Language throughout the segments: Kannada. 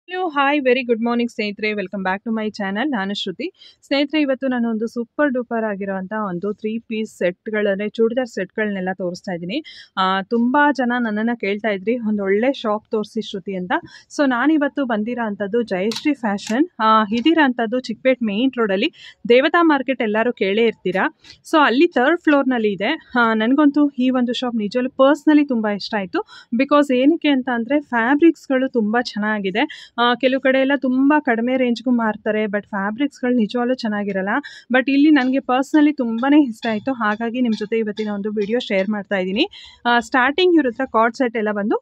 Hello hi very good morning ಸ್ನೇಹಿತರೆ, welcome back to my channel. ನಾನು ಶ್ರುತಿ. ಸ್ನೇಹಿತರೆ, ಇವತ್ತು ನಾನು ಒಂದು ಸೂಪರ್ ಡೂಪರ್ ಆಗಿರೋಂಥ ಒಂದು 3 ಪೀಸ್ ಸೆಟ್ಗಳನ್ನೇ ಚೂಡಿದಾರ್ ಸೆಟ್ಗಳನ್ನೆಲ್ಲ ತೋರಿಸ್ತಾ ಇದ್ದೀನಿ. ತುಂಬ ಜನ ನನ್ನನ್ನು ಕೇಳ್ತಾ ಇದ್ರಿ ಒಂದು ಒಳ್ಳೆ ಶಾಪ್ ತೋರಿಸಿ ಶ್ರುತಿ ಅಂತ. ಸೊ ನಾನಿವತ್ತು ಬಂದಿರೋ ಅಂಥದ್ದು ಜಯಶ್ರೀ ಫ್ಯಾಷನ್. ಇದಿರೋ ಅಂಥದ್ದು ಚಿಕ್ಕಪೇಟ್ ಮೇನ್ ರೋಡಲ್ಲಿ ದೇವತಾ ಮಾರ್ಕೆಟ್, ಎಲ್ಲರೂ ಕೇಳೇ ಇರ್ತೀರಾ. ಸೊ ಅಲ್ಲಿ 3rd ಫ್ಲೋರ್ನಲ್ಲಿ ಇದೆ. ನನಗಂತೂ ಈ ಒಂದು ಶಾಪ್ ನಿಜವಲ್ಲೂ ಪರ್ಸ್ನಲಿ ತುಂಬ ಇಷ್ಟ ಆಯಿತು. ಬಿಕಾಸ್ ಏನಕ್ಕೆ ಅಂತ ಅಂದರೆ ಫ್ಯಾಬ್ರಿಕ್ಸ್ಗಳು ತುಂಬ ಚೆನ್ನಾಗಿದೆ. ಕೆಲವು ಕಡೆ ಎಲ್ಲ ತುಂಬ ಕಡಿಮೆ ರೇಂಜ್ಗೂ ಮಾರ್ತಾರೆ, ಬಟ್ ಫ್ಯಾಬ್ರಿಕ್ಸ್ಗಳು ನಿಜವಾಗ್ಲೂ ಚೆನ್ನಾಗಿರಲ್ಲ. ಬಟ್ ಇಲ್ಲಿ ನನಗೆ ಪರ್ಸ್ನಲಿ ತುಂಬಾ ಇಷ್ಟ ಆಯಿತು. ಹಾಗಾಗಿ ನಿಮ್ಮ ಜೊತೆ ಇವತ್ತಿನ ಒಂದು ವಿಡಿಯೋ ಶೇರ್ ಮಾಡ್ತಾ ಇದ್ದೀನಿ. ಸ್ಟಾರ್ಟಿಂಗ್ ಇವ್ರ ಹತ್ರ ಕಾರ್ಡ್ ಸೆಟ್ ಎಲ್ಲ ಬಂದು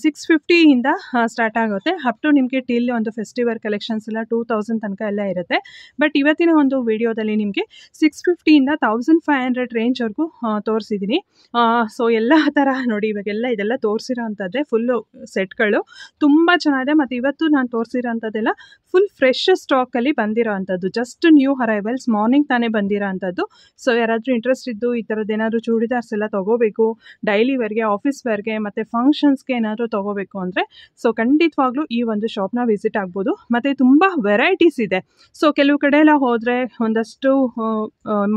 650 ಸ್ಟಾರ್ಟ್ ಆಗುತ್ತೆ. ಅಪ್ ಟು ನಿಮಗೆ ಟಿಲ್ ಒಂದು ಫೆಸ್ಟಿವಲ್ ಕಲೆಕ್ಷನ್ಸ್ ಎಲ್ಲ 2000 ತನಕ ಎಲ್ಲ ಇರುತ್ತೆ. ಬಟ್ ಇವತ್ತಿನ ಒಂದು ವಿಡಿಯೋದಲ್ಲಿ ನಿಮಗೆ 650 1500 ರೇಂಜ್ವರೆಗೂ ತೋರಿಸಿದ್ದೀನಿ. ಸೊ ಎಲ್ಲ ಥರ ನೋಡಿ, ಇವಾಗೆಲ್ಲ ಇದೆಲ್ಲ ತೋರಿಸಿರೋ ಅಂಥದ್ದೇ ಫುಲ್ಲು ಸೆಟ್ಗಳು ತುಂಬ ಚೆನ್ನಾಗಿದೆ. ಮತ್ತು ಇವತ್ತು ನಾನು ತೋರಿಸಿರೋ ಅಂಥದ್ದೆಲ್ಲ ಫುಲ್ ಫ್ರೆಶ್ ಸ್ಟಾಕಲ್ಲಿ ಬಂದಿರೋ ಅಂಥದ್ದು, ಜಸ್ಟ್ ನ್ಯೂ ಅರೈವಲ್ಸ್, ಮಾರ್ನಿಂಗ್ ತಾನೇ ಬಂದಿರೋ ಅಂಥದ್ದು. ಸೊ ಯಾರಾದರೂ ಇಂಟ್ರೆಸ್ಟ್ ಇದ್ದು ಈ ಥರದ್ದು ಏನಾದರೂ ಚೂಡಿದಾರ್ಸ್ ಎಲ್ಲ ತೊಗೋಬೇಕು, ಡೈಲಿ ವೇರ್ಗೆ, ಆಫೀಸ್ ವೇರ್ಗೆ ಮತ್ತು ಫಂಕ್ಷನ್ಸ್ಗೆ ಏನಾದರೂ ತೊಗೋಬೇಕು ಅಂದರೆ ಸೊ ಖಂಡಿತವಾಗ್ಲೂ ಈ ಒಂದು ಶಾಪ್ನ ವಿಸಿಟ್ ಆಗ್ಬೋದು. ಮತ್ತು ತುಂಬ ವೆರೈಟೀಸ್ ಇದೆ. ಸೊ ಕೆಲವು ಕಡೆ ಎಲ್ಲ ಹೋದರೆ ಒಂದಷ್ಟು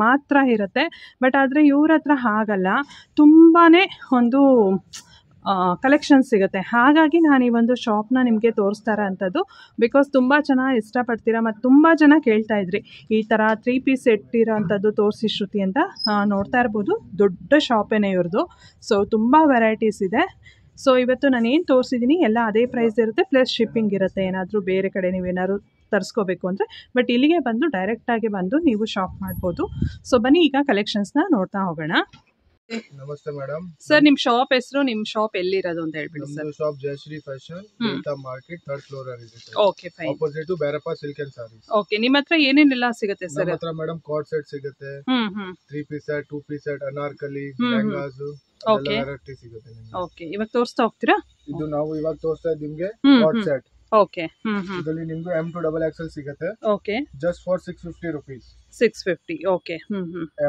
ಮಾತ್ರ ಇರುತ್ತೆ, ಬಟ್ ಆದರೆ ಇವ್ರ ಹತ್ರ ಹಾಗಲ್ಲ, ತುಂಬಾ ಒಂದು ಕಲೆಕ್ಷನ್ಸ್ ಸಿಗುತ್ತೆ. ಹಾಗಾಗಿ ನಾನು ಈ ಒಂದು ಶಾಪ್ನ ನಿಮಗೆ ತೋರಿಸ್ತಾ ಇರೋಂಥದ್ದು. ಬಿಕಾಸ್ ತುಂಬ ಚೆನ್ನಾಗಿ ಇಷ್ಟಪಡ್ತೀರಾ ಮತ್ತು ತುಂಬ ಜನ ಕೇಳ್ತಾ ಇದ್ರಿ ಈ ಥರ 3 ಪೀಸ್ ಸೆಟ್ ಇರೋ ಅಂಥದ್ದು ತೋರಿಸಿ ಶ್ರುತಿ ಅಂತ. ನೋಡ್ತಾ ಇರ್ಬೋದು, ದೊಡ್ಡ ಶಾಪೇನೆ ಇವ್ರದ್ದು. ಸೊ ತುಂಬ ವೆರೈಟೀಸ್ ಇದೆ. ಸೊ ಇವತ್ತು ನಾನು ಏನು ತೋರಿಸಿದ್ದೀನಿ ಎಲ್ಲ ಅದೇ ಪ್ರೈಸ್ ಇರುತ್ತೆ, ಪ್ಲಸ್ ಶಿಪ್ಪಿಂಗ್ ಇರುತ್ತೆ ಏನಾದರೂ ಬೇರೆ ಕಡೆ ನೀವೇನಾದ್ರು ತರಿಸ್ಕೋಬೇಕು ಅಂದರೆ. ಬಟ್ ಇಲ್ಲಿಗೆ ಬಂದು ಡೈರೆಕ್ಟಾಗಿ ಬಂದು ನೀವು ಶಾಪ್ ಮಾಡ್ಬೋದು. ಸೊ ಬನ್ನಿ ಈಗ ಕಲೆಕ್ಷನ್ಸ್ನ ನೋಡ್ತಾ ಹೋಗೋಣ. ನಮಸ್ತೆ ಮೇಡಮ್. ಸರ್, ನಿಮ್ಮ ಶಾಪ್ ಹೆಸರು, ನಿಮ್ಮ ಶಾಪ್ ಎಲ್ಲಿರೋದು ಅಂತ ಹೇಳ್ಬಿಡಿ ಸರ್. ನಮ್ಮ shop Jayashree fashion, Devata market, 3rd floor ಅಲ್ಲಿ ಇದೆ. Okay fine. Opposite to Berappa silk and sarees. Okay, ನಿಮ್ಮ ಹತ್ರ ಏನೇನೆಲ್ಲ ಸಿಗುತ್ತೆ ಸರ್? ನಮ್ಮ ಹತ್ರ ಮೇಡಮ್ ಕಾರ್ಡ್ ಸೆಟ್ ಸಿಗುತ್ತೆ, 3 piece set, 2 piece set, anarkali, lehengas, ಎಲ್ಲ ವೆರೈಟಿ ಸಿಗುತ್ತೆ ನಿಮಗೆ. ಓಕೆ, ಇವಾಗ ತೋರಿಸ್ತಾ ಹೋಗ್ತೀರಾ? ಇದು ನಾವು ಇವಾಗ ತೋರಿಸ್ತಾ ಇದ್ದೀವಿ ನಿಮಗೆ ಕಾರ್ಡ್ ಸೆಟ್. ಓಕೆ, ಇದರಲ್ಲಿ ನಿಮ್ಗೆ M2XXL ಸಿಗುತ್ತೆ. Okay, just for 650 rupees. 650. Okay,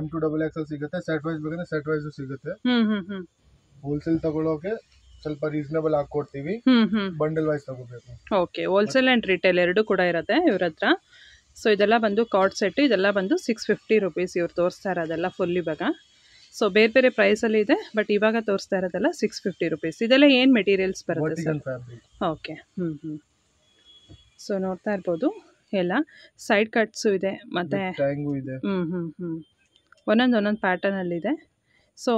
M2XXL ಸಿಗುತ್ತೆ. ಸೆಟ್ ವೈಸ್ ಬೇಕಂದ್ರೆ ಸೆಟ್ ವೈಸ್ ಸಿಗುತ್ತೆ. ಹೋಲ್ಸೇಲ್ ತಗೊಳ್ಳೋಕೆ ಸ್ವಲ್ಪ ರೀಸನಬಲ್ ಆಗಿ ಕೊಡ್ತೀವಿ, ಬಂಡಲ್ ವೈಸ್ ತಗೋಬೇಕು. ಓಕೆ, ಹೋಲ್ಸೇಲ್ ಆ್ಯಂಡ್ ರಿಟೇಲ್ ಎರಡು ಕೂಡ ಇರುತ್ತೆ ಇವ್ರ ಹತ್ರ. ಸೊ ಇದೆಲ್ಲ ಬಂದು ಕಾರ್ಡ್ ಸೆಟ್, ಇದೆಲ್ಲ ಬಂದು 650 rupees ಇವ್ರು ತೋರಿಸ್ತಾ ಇರೋದೆಲ್ಲ ಫುಲ್ ಇವಾಗ. ಸೊ ಬೇರೆ ಬೇರೆ ಪ್ರೈಸಲ್ಲಿ ಇದೆ, ಬಟ್ ಇವಾಗ ತೋರಿಸ್ತಾ ಇರೋದೆಲ್ಲ 650 rupees. ಇದೆಲ್ಲ ಏನು ಮೆಟೀರಿಯಲ್ಸ್ ಬರುತ್ತೆ ಸರ್? ಓಕೆ, ಸೊ ನೋಡ್ತಾ ಇರ್ಬೋದು, ಎಲ್ಲ ಸೈಡ್ ಕಟ್ಸು ಇದೆ, ಮತ್ತು ಒಂದೊಂದು ಪ್ಯಾಟರ್ನಲ್ಲಿದೆ. ಸೊ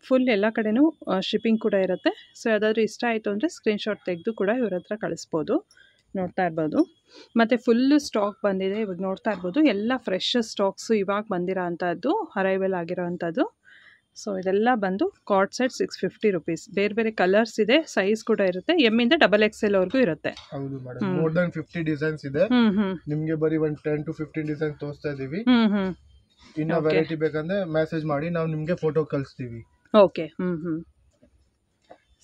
ಫುಲ್ ಎಲ್ಲ ಕಡೆನೂ ಶಿಪ್ಪಿಂಗ್ ಕೂಡ ಇರುತ್ತೆ. ಸೊ ಯಾವುದಾದ್ರೂ ಇಷ್ಟ ಆಯಿತು ಅಂದರೆ ಸ್ಕ್ರೀನ್ಶಾಟ್ ತೆಗೆದು ಕೂಡ ಇವ್ರ ಹತ್ರ ಕಳಿಸ್ಬೋದು. ನೋಡ್ತಾ ಇರ್ಬೋದು, ಮತ್ತು ಫುಲ್ಲು ಸ್ಟಾಕ್ ಬಂದಿದೆ ಇವಾಗ. ನೋಡ್ತಾ ಇರ್ಬೋದು, ಎಲ್ಲ ಫ್ರೆಶ್ ಸ್ಟಾಕ್ಸು ಇವಾಗ ಬಂದಿರೋ ಅಂಥದ್ದು, ಅರೈವಲ್ ಆಗಿರೋ ಅಂಥದ್ದು. ಸೊ ಇದೆಲ್ಲ ಬಂದು ಕಾರ್ಡ್ ಸೆಟ್ 650 rupees. ಬೇರೆ ಬೇರೆ ಕಲರ್ಸ್ ಇದೆ, ಸೈಜ್ ಕೂಡ ಇರುತ್ತೆ, M ಇಂದ XXL ವರೆಗೂ ಇರುತ್ತೆ. ಹೌದು ಮೇಡಮ್, ಮೋರ್ ದನ್ 50 ಡಿಸೈನ್ಸ್ ಇದೆ. ನಿಮ್ಗೆ ಬರೀ ಒಂದು 10 to 15 ಡಿಸೈನ್ ತೋರಿಸ್ತಾ ಇದೀವಿ. ಇನ್ನ ವೆರೈಟಿ ಬೇಕಂದ್ರೆ ಮೆಸೇಜ್ ಮಾಡಿ, ನಾವು ನಿಮ್ಗೆ ಫೋಟೋ ಕಳಿಸ್ತೀವಿ. ಓಕೆ,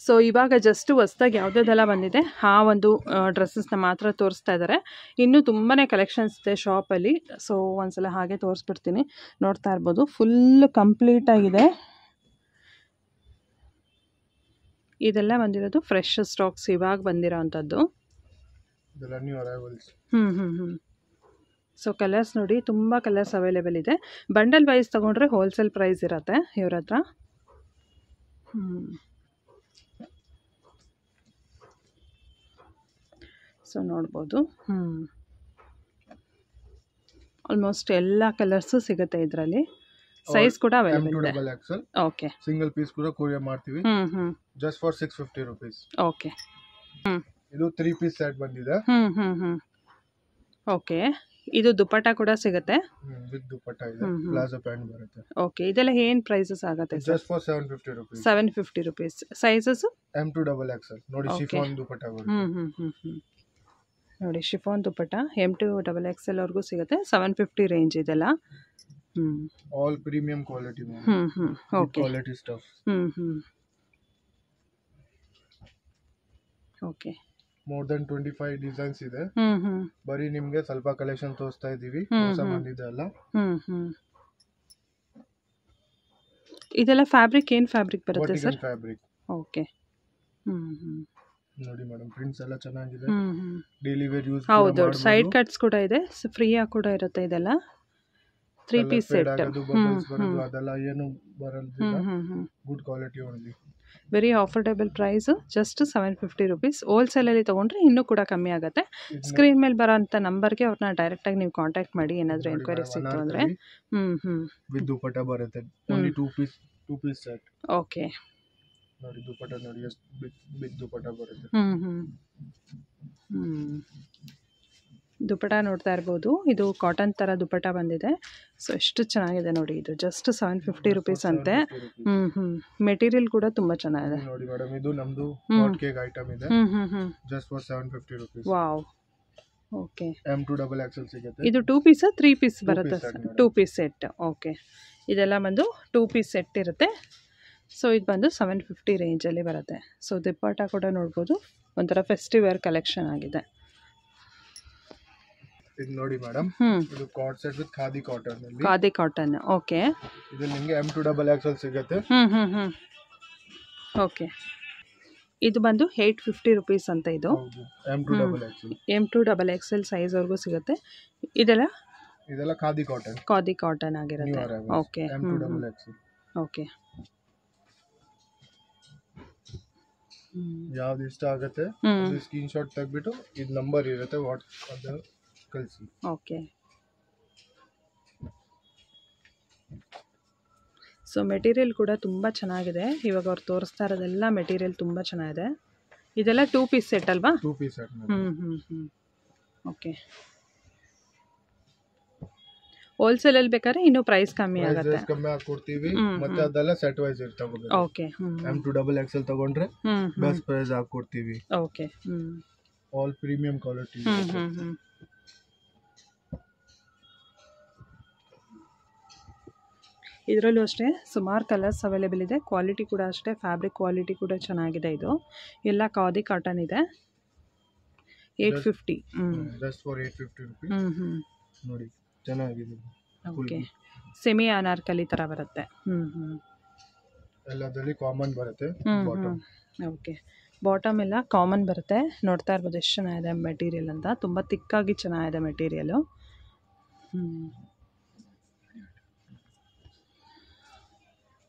ಸೊ ಇವಾಗ ಜಸ್ಟ್ ಹೊಸ್ದಾಗಿ ಯಾವುದೆಲ್ಲ ಬಂದಿದೆ ಆ ಒಂದು ಡ್ರೆಸ್ಸಸ್ನ ಮಾತ್ರ ತೋರಿಸ್ತಾ ಇದ್ದಾರೆ. ಇನ್ನೂ ತುಂಬಾ ಕಲೆಕ್ಷನ್ಸ್ ಇದೆ ಶಾಪಲ್ಲಿ. ಸೊ ಒಂದ್ಸಲ ಹಾಗೆ ತೋರಿಸ್ಬಿಡ್ತೀನಿ. ನೋಡ್ತಾ ಇರ್ಬೋದು, ಫುಲ್ ಕಂಪ್ಲೀಟ್ ಆಗಿದೆ. ಇದೆಲ್ಲ ಬಂದಿರೋದು ಫ್ರೆಶ್ ಸ್ಟಾಕ್ಸ್, ಇವಾಗ ಬಂದಿರೋ ಅಂಥದ್ದು. ಸೊ ಕಲರ್ಸ್ ನೋಡಿ, ತುಂಬ ಕಲರ್ಸ್ ಅವೈಲೇಬಲ್ ಇದೆ. ಬಂಡಲ್ ವೈಸ್ ತೊಗೊಂಡ್ರೆ ಹೋಲ್ಸೇಲ್ ಪ್ರೈಸ್ ಇರುತ್ತೆ ಇವ್ರ ಹತ್ರ. ಸೊ ನೋಡ್ಬೋದು, ಆಲ್ಮೋಸ್ಟ್ ಎಲ್ಲ ಕಲರ್ಸು ಸಿಗುತ್ತೆ ಇದರಲ್ಲಿ. ಸೈಜ್ ಕೂಡ ಅವೈಲೇಬಲ್ ಇದೆ. ಓಕೆ, ಸಿಂಗಲ್ ಪೀಸ್ ಕೂಡ ಕೊರಿಯರ್ ಮಾಡ್ತೀವಿ. Just for 650 rupees. ಓಕೆ, ಇದು 3 ಪೀಸ್ ಸೆಟ್ ಬಂದಿದೆ. ಓಕೆ, ಇದು ದುಪ್ಪಟ್ಟ ಕೂಡ ಸಿಗುತ್ತೆ. ವಿತ್ ದುಪ್ಪಟ್ಟ ಇದೆ, ಪ್ಲಾಜೋ ಪ್ಯಾಂಟ್ ಬರುತ್ತೆ. ಓಕೆ, ಇದೆಲ್ಲ ಏನು ಪ್ರೈಸಸ್ ಆಗುತ್ತೆ? Just for 750 rupees. 750 rupees. Sizes M2XXL ನೋಡಿ, ಶಿಫಾನ್ ದುಪ್ಪಟ್ಟ ಬರುತ್ತೆ. ನೋಡಿ, ಶಿಫಾನ್ ದುಪ್ಪಟ್ಟ M2XXL ವರೆಗೂ ಸಿಗುತ್ತೆ. 750 ರೇಂಜ್ ಇದೆಲ್ಲ. All premium quality. Okay, quality stuff. Okay, more than 25 designs ಇದೆ. ಬರೀ ನಿಮ್ಗೆ ಸ್ವಲ್ಪ ಕಲೆಕ್ಷನ್ ತೋರಿಸ್ತಾ ಇದೀವಿ, ಹೊಸ ಬಂದಿದೆ ಅಲ್ಲ. ಇದೆಲ್ಲ ಫ್ಯಾಬ್ರಿಕ್ ಏನು ಫ್ಯಾಬ್ರಿಕ್ ಬರುತ್ತೆ ಸರ್? ಫ್ಯಾಬ್ರಿಕ್. ಓಕೆ, ನೋಡಿ ಮೇಡಮ್ ಪ್ರಿಂಟ್ಸ್ ಎಲ್ಲ ಚೆನ್ನಾಗಿದೆ, ಹ್ಮ್ ಹ್ಮ್ ಡೈಲಿ ವೇರ್ ಯೂಸ್ ಹೌದು ಸೈಡ್ ಕಟ್ಸ್ ಕೂಡ ಇದೆ, ಫ್ರೀ ಆಗಿ ಕೂಡ ಇರುತ್ತೆ ಇದೆಲ್ಲ. 3 ಪೀಸ್ ಸೆಟ್. ಬಬಲ್ಸ್ ಬರೋದು ಅದೆಲ್ಲ ಏನು ಬರೋದಿಲ್ಲ, good quality only. Very affordable price, just 750 rupees. ಹೋಲ್ಸೇಲಲ್ಲಿ ತೊಗೊಂಡ್ರೆ ಇನ್ನೂ ಕೂಡ ಕಮ್ಮಿ ಆಗುತ್ತೆ. ಸ್ಕ್ರೀನ್ ಮೇಲೆ ಬರೋಂಥ ನಂಬರ್ಗೆ ಅವ್ರನ್ನ ಡೈರೆಕ್ಟಾಗಿ ನೀವು ಕಾಂಟ್ಯಾಕ್ಟ್ ಮಾಡಿ ಏನಾದರೂ ಎಂಕ್ವೈರೀಸ್ ಇತ್ತು ಅಂದರೆ. ವಿತ್ ದುಪಟ್ಟ ಬರುತ್ತೆ, ಓನ್ಲಿ 2 ಪೀಸ್ ಸೆಟ್. ಓಕೆ ನೋಡಿ ದುಪಟ್ಟ ನೋಡಿ ಎಷ್ಟು ಬಿಗ್ ದುಪಟ್ಟ ಬರುತ್ತೆ. ದುಪಟ್ಟ ನೋಡ್ತಾ ಇರ್ಬೋದು, ಇದು ಕಾಟನ್ ಥರ ದುಪಟ್ಟ ಬಂದಿದೆ. ಸೊ ಎಷ್ಟು ಚೆನ್ನಾಗಿದೆ ನೋಡಿ, ಇದು ಜಸ್ಟ್ 750 ರುಪೀಸ್ ಅಂತೆ. ಮೆಟೀರಿಯಲ್ ಕೂಡ ತುಂಬ ಚೆನ್ನಾಗಿದೆ ನೋಡಿ ಮೇಡಮ್. ಇದು ನಮ್ದು ಹಾಟ್ ಕೇಕ್ ಐಟಮ್ ಇದೆ, just for 750 rupees. Wow. Okay, M2 double XL ಸಿಗುತ್ತೆ. ಇದು 2 ಪೀಸ್ 3 ಪೀಸ್ ಬರುತ್ತೆ? 2 ಪೀಸ್ ಸೆಟ್. ಓಕೆ, ಇದೆಲ್ಲ ಬಂದು 2 ಪೀಸ್ ಸೆಟ್ ಇರುತ್ತೆ. ಸೊ ಇದು ಬಂದು 750 ರೇಂಜಲ್ಲಿ ಬರುತ್ತೆ. ಸೊ ದುಪಟ್ಟ ಕೂಡ ನೋಡ್ಬೋದು, ಒಂಥರ ಫೆಸ್ಟಿವ್ ವೇರ್ ಕಲೆಕ್ಷನ್ ಆಗಿದೆ. ಇದು ನೋಡಿ ಮೇಡಮ್, ಇದು card set with khadi cotton ಅಲ್ಲಿ. ಖಾದಿ ಕಾಟನ್. ಓಕೆ, ಇದು ನಿಮಗೆ M2 ಡಬಲ್ XL ಸಿಗುತ್ತೆ. ಓಕೆ, ಇದು ಬಂದು 850 ರುಪೀಸ್ ಅಂತ. ಇದು M2 ಡಬಲ್ XL ಸೈಜ್ ವರ್ಗೂ ಸಿಗುತ್ತೆ. ಇದೆಲ್ಲ ಖಾದಿ ಕಾಟನ್, ಖಾದಿ ಕಾಟನ್ ಆಗಿರುತ್ತೆ. Okay, M2 double XL. Okay, ಯಾವ್ದು ಇಷ್ಟ ಆಗುತ್ತೆ ಸ್ಕ್ರೀನ್ ಶಾಟ್ ತೆಗೆದ್ಬಿಟ್ಟು ಇದು ನಂಬರ್ ಇರುತ್ತೆ ವಾಟ್ಸ್ಆಪ್ ಕಳಿಸಿ. ಓಕೆ, ಸೊ ಮೆಟೀರಿಯಲ್ ಕೂಡ ತುಂಬ ಚೆನ್ನಾಗಿದೆ. ಇವಾಗ ಅವ್ರು ತೋರಿಸ್ತಾ ಇರೋದೆಲ್ಲ ಮೆಟೀರಿಯಲ್ ತುಂಬ ಚೆನ್ನಾಗಿದೆ. ಇದೆಲ್ಲ 2 ಪೀಸ್ ಸೆಟ್ ಅಲ್ವಾ? 2 ಪೀಸ್ ಸೆಟ್. ಓಕೆ, ಹೋಲ್ಸೇಲಲ್ಲಿ ಬೇಕಾದ್ರೆ ಇನ್ನೂ ಪ್ರೈಸ್ ಕಮ್ಮಿ ಆಗುತ್ತೆ, ಕಮ್ಮಿ ಹಾಕೊಡ್ತೀವಿ. ಮತ್ತೆ ಅದೆಲ್ಲ ಸೆಟ್ ವೈಸ್ ಇರ್ತವೆ. ಓಕೆ, M2 ಡಬಲ್ XL ತಗೊಂಡ್ರೆ ಬೆಸ್ಟ್ ಪ್ರೈಸ್ ಹಾಕೊಡ್ತೀವಿ. Okay, all premium quality. ಇದರಲ್ಲೂ ಅಷ್ಟೇ ಸುಮಾರು ಕಲರ್ಸ್ ಅವೈಲೇಬಲ್ ಇದೆ. ಕ್ವಾಲಿಟಿ ಕೂಡ ಅಷ್ಟೇ, ಫ್ಯಾಬ್ರಿಕ್ ಕ್ವಾಲಿಟಿ ಕೂಡ ಚೆನ್ನಾಗಿದೆ. ಇದು ಎಲ್ಲ ಖಾದಿ ಕಾಟನ್ ಇದೆ. 850. Just for 850 rupees. ನೋಡಿ ಚೆನ್ನಾಗಿದೆ. ಓಕೆ, ಸೆಮಿ ಅನಾರ್ಕಲಿ ಥರ ಬರುತ್ತೆ. ಎಲ್ಲದರಲ್ಲಿ ಕಾಮನ್ ಬರುತ್ತೆ. ಓಕೆ, ಬಾಟಮ್ ಎಲ್ಲ ಕಾಮನ್ ಬರುತ್ತೆ. ನೋಡ್ತಾ ಇರ್ಬೋದು ಎಷ್ಟು ಚೆನ್ನಾಗಿದೆ ಮೆಟೀರಿಯಲ್ ಅಂತ, ತುಂಬ ತಿಕ್ಕಾಗಿ ಚೆನ್ನಾಗಿದೆ ಮೆಟೀರಿಯಲು.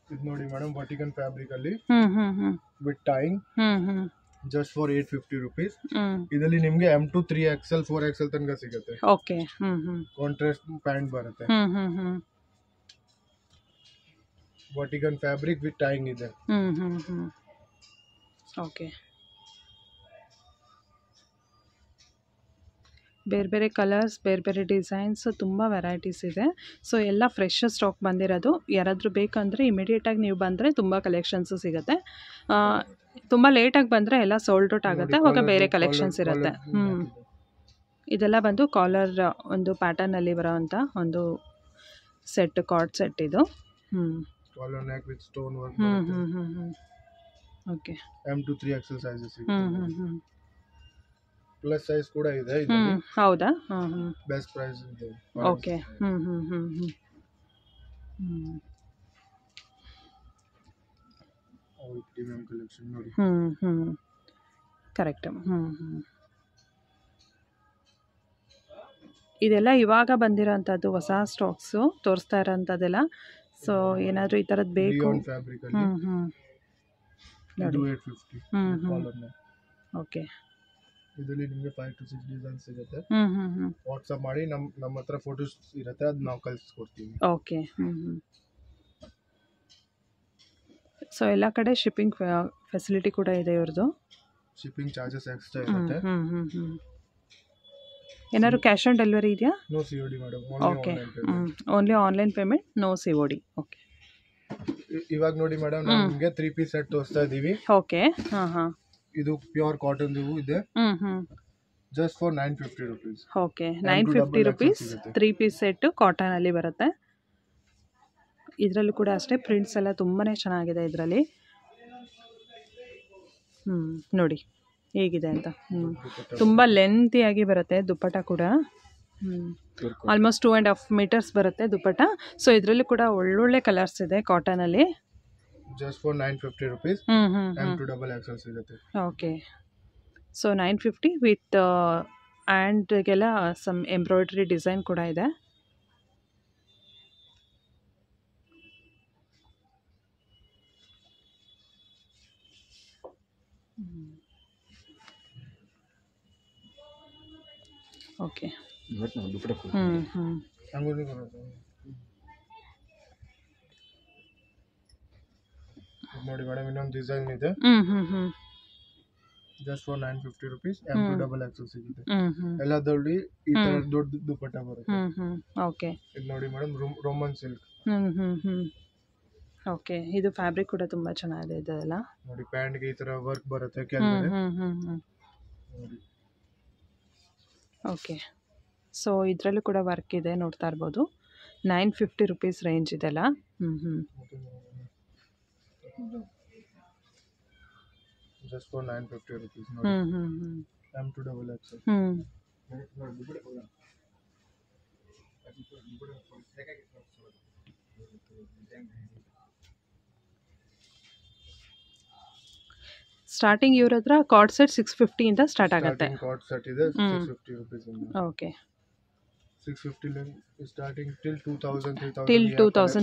ಇದು ನೋಡಿ ಮೇಡಮ್, ವರ್ಟಿಕನ್ ಫ್ಯಾಬ್ರಿಕ್ ಅಲ್ಲಿ with tying, just for 850 rupees. ಇದರಲ್ಲಿ ನಿಮಗೆ M2 3XL 4XL ತನಕ ಸಿಗುತ್ತೆ. ಓಕೆ, ಕಾಂಟ್ರಾಸ್ಟ್ ಪ್ಯಾಂಟ್ ಬರುತ್ತೆ. ವರ್ಟಿಕನ್ ಫ್ಯಾಬ್ರಿಕ್ ವಿತ್ ಟೈಯಿಂಗ್ ಇದೆ. ಓಕೆ, ಬೇರೆ ಬೇರೆ ಕಲರ್ಸ್, ಬೇರೆ ಬೇರೆ ಡಿಸೈನ್ಸ್, ತುಂಬ ವೆರೈಟೀಸ್ ಇದೆ. ಸೊ ಎಲ್ಲ ಫ್ರೆಶ್ ಸ್ಟಾಕ್ ಬಂದಿರೋದು. ಯಾರಾದರೂ ಬೇಕಂದರೆ ಇಮಿಡಿಯೇಟಾಗಿ ನೀವು ಬಂದರೆ ತುಂಬ ಕಲೆಕ್ಷನ್ಸು ಸಿಗುತ್ತೆ. ತುಂಬ ಲೇಟಾಗಿ ಬಂದರೆ ಎಲ್ಲ ಸೋಲ್ಡ್ ಔಟ್ ಆಗುತ್ತೆ, ಅವಾಗ ಬೇರೆ ಕಲೆಕ್ಷನ್ಸ್ ಇರುತ್ತೆ. ಇದೆಲ್ಲ ಬಂದು ಕಾಲರ್ ಒಂದು ಪ್ಯಾಟರ್ನಲ್ಲಿ ಬರೋವಂಥ ಒಂದು ಸೆಟ್, ಕಾರ್ಡ್ ಸೆಟ್ ಇದು. Collar neck with stone work. Okay, M2 3XL sizes ಇದೆ. ಪ್ಲಸ್ ಸೈಜ್ ಕೂಡ ಇದೆ. ಹೌದಾ? ಬೆಸ್ಟ್ ಪ್ರೈಸ್ ಇದೆ. ಓಕೆ, ಪ್ರೀಮಿಯಂ ಕಲೆಕ್ಷನ್ ನೋಡಿ. ಕರೆಕ್ಟ್. ಇದೆಲ್ಲ ಇವಾಗ ಬಂದಿರೋಂಥದ್ದು ಹೊಸ ಸ್ಟಾಕ್ಸು ತೋರಿಸ್ತಾ ಇರೋಂಥದ್ದೆಲ್ಲ. ಸೊ ಏನಾದರೂ ಈ ಥರದ್ದು ಬೇಕು. ಫ್ಯಾಬ್ರಿಕ್ ಅಲ್ಲಿ ನೋಡಿ 850 ಕಾಲರ್ ನೆಕ್. ಓಕೆ, ಇದರಲ್ಲಿ ನಿಮಗೆ 5 to 6 ಡಿಸೈನ್ಸ್ ಸಿಗುತ್ತೆ. ವಾಟ್ಸಪ್ ಮಾಡಿ ನಮ್ಮ ಹತ್ರ ಫೋಟೋಸ್ ಇರುತ್ತೆ, ಅದು ನಾವು ಕಳಿಸ್ಕೊಡ್ತೀವಿ. ಓಕೆ, ಸೊ ಎಲ್ಲ ಕಡೆ ಶಿಪ್ಪಿಂಗ್ ಫೆಸಿಲಿಟಿ ಕೂಡ ಇದೆ ಇವ್ರದ್ದು. ಶಿಪ್ಪಿಂಗ್ ಚಾರ್ಜಸ್ ಎಕ್ಸ್ಟ್ರಾ ಇರುತ್ತೆ. ಏನಾದ್ರು ಕ್ಯಾಶ್ ಆನ್ ಡೆಲಿವರಿ ಇದೆಯಾ? No COD madam, okay, only online payment, no COD. Okay, ಇವಾಗ ನೋಡಿ ಮೇಡಮ್, ನಾವು ನಿಮಗೆ 3 ಪೀಸ್ ಸೆಟ್ ತೋರಿಸ್ತಾ ಇದ್ದೀವಿ. ಓಕೆ, ಇದು ಪ್ಯೂರ್ ಕಾಟನ್ ಇದೆ. Just for 950 rupees. Okay, 950 rupees 3 piece set cotton ಅಲ್ಲಿ ಬರುತ್ತೆ. ಇದರಲ್ಲೂ ಕೂಡ ಅಷ್ಟೇ ಪ್ರಿಂಟ್ಸ್ ಎಲ್ಲ ತುಂಬಾ ಚೆನ್ನಾಗಿದೆ ಇದರಲ್ಲಿ. ನೋಡಿ ಹೇಗಿದೆ ಅಂತ. ತುಂಬ ಲೆಂತಿಯಾಗಿ ಬರುತ್ತೆ ದುಪ್ಪಟ್ಟ ಕೂಡ. ಆಲ್ಮೋಸ್ಟ್ 2.5 ಮೀಟರ್ಸ್ ಬರುತ್ತೆ ದುಪ್ಪಟ್ಟ. ಸೊ ಇದರಲ್ಲೂ ಕೂಡ ಒಳ್ಳೊಳ್ಳೆ ಕಲರ್ಸ್ ಇದೆ ಕಾಟನಲ್ಲಿ. Just for 950 rupees. M2 double XL ಸಿಗುತ್ತೆ. ಓಕೆ, ಸೊ 950 ವಿತ್ ಆ್ಯಂಡ್ಗೆಲ್ಲ ಸಮ್ ಎಂಬ್ರಾಯ್ಡ್ರಿ ಡಿಸೈನ್ ಕೂಡ ಇದೆ. ಓಕೆ. ನೋಡಿ ಮೇಡಮ್ ಇನ್ನೊಂದು ಡಿಸೈನ್ ಇದೆ. ಜಸ್ಟ್ ಫಾರ್ 950 rupees M2XXL ಸಿಗುತ್ತೆ. ಎಲ್ಲದರಲ್ಲಿ ಈ ತರ ದೊಡ್ಡ ದುಪಟ್ಟ ಬರುತ್ತೆ. ಓಕೆ. ಇದು ನೋಡಿ ಮೇಡಮ್ ರೋಮನ್ ಸಿಲ್ಕ್. ಓಕೆ. ಇದು ಫ್ಯಾಬ್ರಿಕ್ ಕೂಡ ತುಂಬಾ ಚೆನ್ನಾಗಿದೆ ಇದೆಲ್ಲ. ನೋಡಿ ಪ್ಯಾಂಟ್ ಗೆ ಈ ತರ ವರ್ಕ್ ಬರುತ್ತೆ ಕೆಳಗಡೆ. ನೋಡಿ. ಓಕೆ. ಸೊ ಇದರಲ್ಲೂ ಕೂಡ ವರ್ಕ್ ಇದೆ, ನೋಡ್ತಾ ಇರ್ಬೋದು. 950 rupees ರೇಂಜ್ ಇದೆಲ್ಲ. ಜಸ್ಟ್ ಫಾರ್ 950 rupees ನೋಡಿ. M2XXL. ಸ್ಟಾರ್ಟಿಂಗ್ ಇವ್ರ ಹತ್ರ ಕಾರ್ಡ್ ಸೆಟ್ 650 ಇಂದ ಸ್ಟಾರ್ಟ್ ಆಗುತ್ತೆ. ಕಾರ್ಡ್ ಸೆಟ್ ಇದೆ 650 rupees ಇಂದ. ಓಕೆ. 650 ಸ್ಟಾರ್ಟಿಂಗ್ ಟಿಲ್ 2000